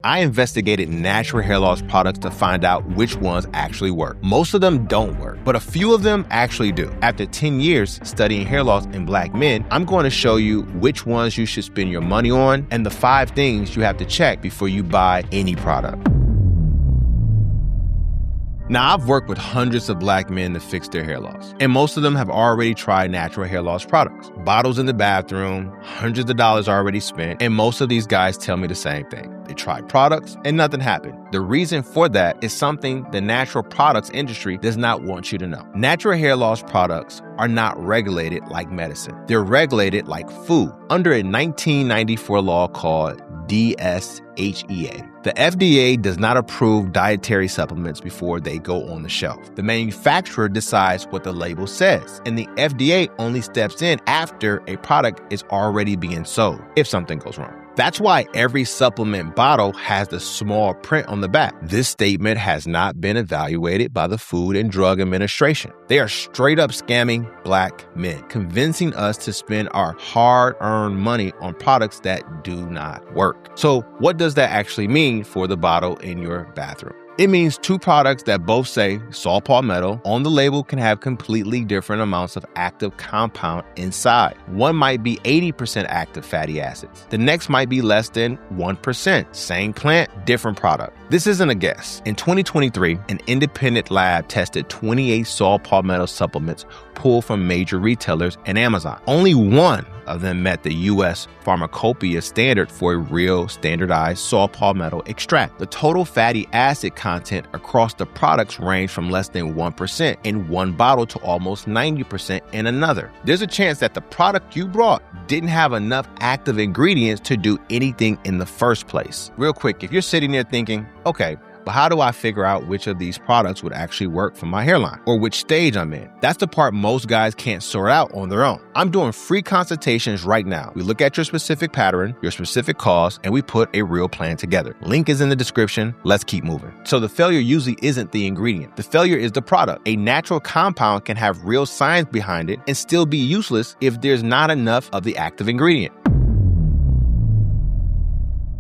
I investigated natural hair loss products to find out which ones actually work. Most of them don't work, but a few of them actually do. After 10 years studying hair loss in Black men, I'm going to show you which ones you should spend your money on and the 5 things you have to check before you buy any product. Now, I've worked with hundreds of Black men to fix their hair loss, and most of them have already tried natural hair loss products. Bottles in the bathroom, hundreds of dollars already spent, and most of these guys tell me the same thing. They tried products and nothing happened. The reason for that is something the natural products industry does not want you to know. Natural hair loss products are not regulated like medicine. They're regulated like food under a 1994 law called DSHEA. The FDA does not approve dietary supplements before they go on the shelf. The manufacturer decides what the label says, and the FDA only steps in after a product is already being sold if something goes wrong. That's why every supplement bottle has the small print on the back. This statement has not been evaluated by the Food and Drug Administration. They are straight up scamming Black men, convincing us to spend our hard-earned money on products that do not work. So what does that actually mean for the bottle in your bathroom? It means 2 products that both say saw palmetto on the label can have completely different amounts of active compound inside. One might be 80% active fatty acids. The next might be less than 1%. Same plant, different product. This isn't a guess. In 2023, an independent lab tested 28 saw palmetto supplements pulled from major retailers and Amazon. Only one of them met the U.S. pharmacopoeia standard for a real standardized saw palmetto extract. The total fatty acid content across the products range from less than 1% in one bottle to almost 90% in another. There's a chance that the product you brought didn't have enough active ingredients to do anything in the first place. Real quick, if you're sitting there thinking, okay, but how do I figure out which of these products would actually work for my hairline or which stage I'm in? That's the part most guys can't sort out on their own. I'm doing free consultations right now. We look at your specific pattern, your specific cause, and we put a real plan together. Link is in the description. Let's keep moving. So the failure usually isn't the ingredient. The failure is the product. A natural compound can have real science behind it and still be useless if there's not enough of the active ingredient.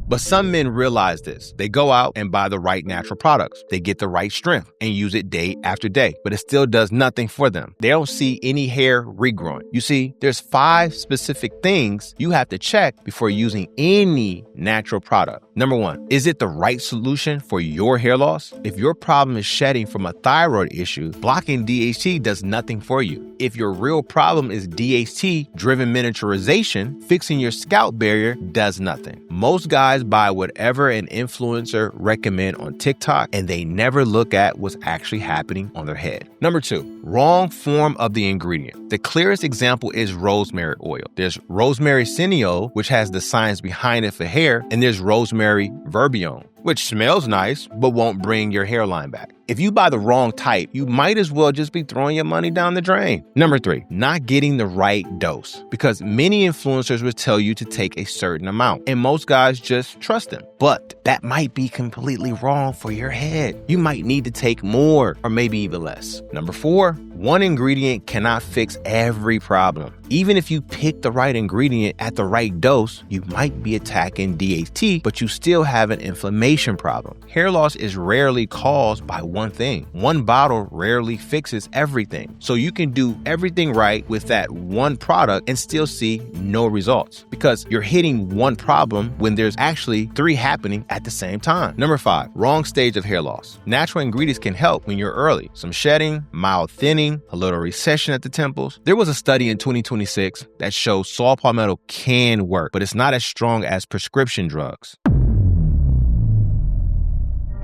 But some men realize this. They go out and buy the right natural products. They get the right strength and use it day after day, but it still does nothing for them. They don't see any hair regrowing. You see, there's 5 specific things you have to check before using any natural product. Number 1, is it the right solution for your hair loss? If your problem is shedding from a thyroid issue, blocking DHT does nothing for you. If your real problem is DHT-driven miniaturization, fixing your scalp barrier does nothing. Most guys buy whatever an influencer recommend on TikTok, and they never look at what's actually happening on their head. Number 2, wrong form of the ingredient. The clearest example is rosemary oil. There's rosemary cineole, which has the science behind it for hair, and there's rosemary verbione, which smells nice, but won't bring your hairline back. If you buy the wrong type, you might as well just be throwing your money down the drain. Number 3, not getting the right dose. Because many influencers will tell you to take a certain amount, and most guys just trust them. But that might be completely wrong for your head. You might need to take more, or maybe even less. Number 4, one ingredient cannot fix every problem. Even if you pick the right ingredient at the right dose, you might be attacking DHT, but you still have an inflammation problem. Hair loss is rarely caused by one thing. One bottle rarely fixes everything. So you can do everything right with that one product and still see no results because you're hitting one problem when there's actually 3 happening at the same time. Number 5, wrong stage of hair loss. Natural ingredients can help when you're early. Some shedding, mild thinning, a little recession at the temples. There was a study in 2026 that shows saw palmetto can work, but it's not as strong as prescription drugs.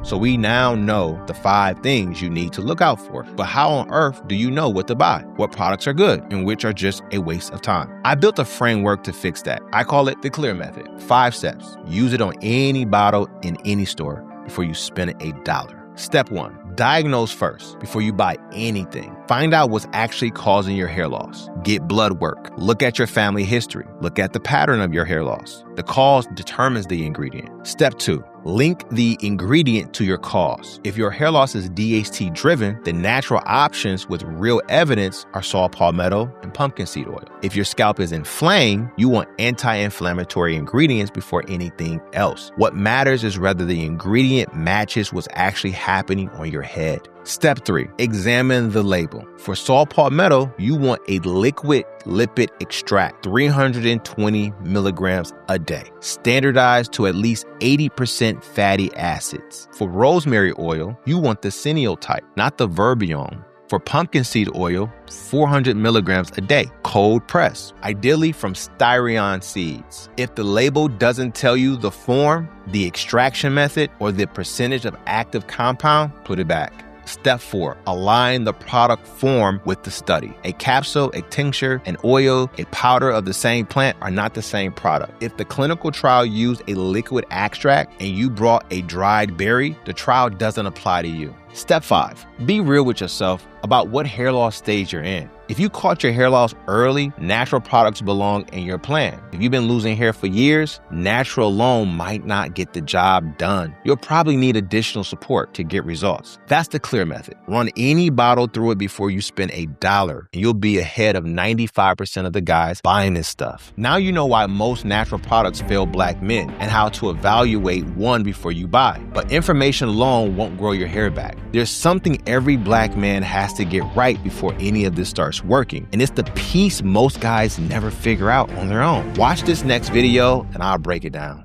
So we now know the 5 things you need to look out for. But how on earth do you know what to buy? What products are good and which are just a waste of time? I built a framework to fix that. I call it the CLEAR method. 5 steps. Use it on any bottle in any store before you spend $1. Step 1. Diagnose first before you buy anything. Find out what's actually causing your hair loss. Get blood work. Look at your family history. Look at the pattern of your hair loss. The cause determines the ingredient. Step 2. Link the ingredient to your cause. If your hair loss is DHT driven, the natural options with real evidence are saw palmetto and pumpkin seed oil. If your scalp is inflamed, you want anti-inflammatory ingredients before anything else. What matters is whether the ingredient matches what's actually happening on your head. Step 3, examine the label. For saw palmetto, you want a liquid lipid extract, 320 milligrams a day, standardized to at least 80% fatty acids. For rosemary oil, you want the Cineol type, not the Verbion. For pumpkin seed oil, 400 milligrams a day, cold press, ideally from styrian seeds. If the label doesn't tell you the form, the extraction method, or the percentage of active compound, put it back. Step 4, align the product form with the study. A capsule, a tincture, an oil, a powder of the same plant are not the same product. If the clinical trial used a liquid extract and you brought a dried berry, the trial doesn't apply to you. Step 5, be real with yourself about what hair loss stage you're in. If you caught your hair loss early, natural products belong in your plan. If you've been losing hair for years, natural alone might not get the job done. You'll probably need additional support to get results. That's the clear method. Run any bottle through it before you spend $1, and you'll be ahead of 95% of the guys buying this stuff. Now you know why most natural products fail Black men and how to evaluate one before you buy. But information alone won't grow your hair back. There's something every Black man has to get right before any of this starts working, and it's the piece most guys never figure out on their own. Watch this next video and I'll break it down.